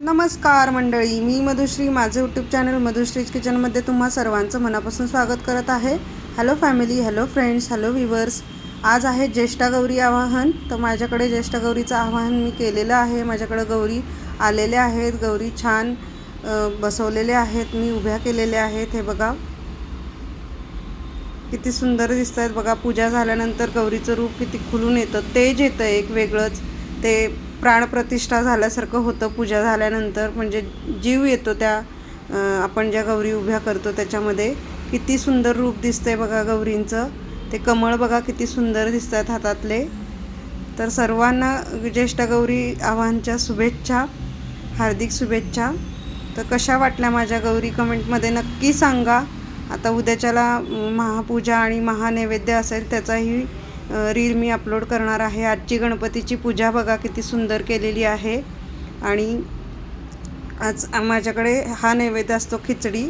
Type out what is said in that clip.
नमस्कार मंडळी, मी मधुश्री. माझे यूट्यूब चॅनल मधुश्रीज किचनमध्ये तुम्हा सर्वांचं मनापासून स्वागत करत आहे. Hello family, hello friends, hello viewers. आज आहे ज्येष्ठ गौरी आवाहन. तर माझ्याकडे ज्येष्ठ गौरीचं आवाहन मी केलेलं आहे. माझ्याकडे गौरी आलेल्या आहेत. गौरी छान बसवलेल्या आहेत, मी उभ्या केलेल्या आहेत. हे बघा किती सुंदर दिसत आहेत. बघा, पूजा झाल्यानंतर गौरीचं रूप किती खुलून येतं, तेज येतं एक वेगळंच. ते प्राणप्रतिष्ठा झाल्यासारखं होतं पूजा झाल्यानंतर. म्हणजे जीव येतो त्या आपण ज्या गौरी उभ्या करतो त्याच्यामध्ये. किती सुंदर रूप दिसतंय बघा गौरींचं. ते कमळ बघा किती सुंदर दिसतात हातातले. तर सर्वांना ज्येष्ठ गौरी आवाहनच्या शुभेच्छा, हार्दिक शुभेच्छा. तर कशा वाटल्या माझ्या गौरी कमेंटमध्ये नक्की सांगा. आता उद्याच्याला महापूजा आणि महानैवेद्य असेल, त्याचाही रील मी अपलोड करणार आहे. आजची गणपतीची पूजा बघा किती सुंदर केलेली आहे. आणि आज माझ्याकडे हा नैवेद्य असतो खिचडी.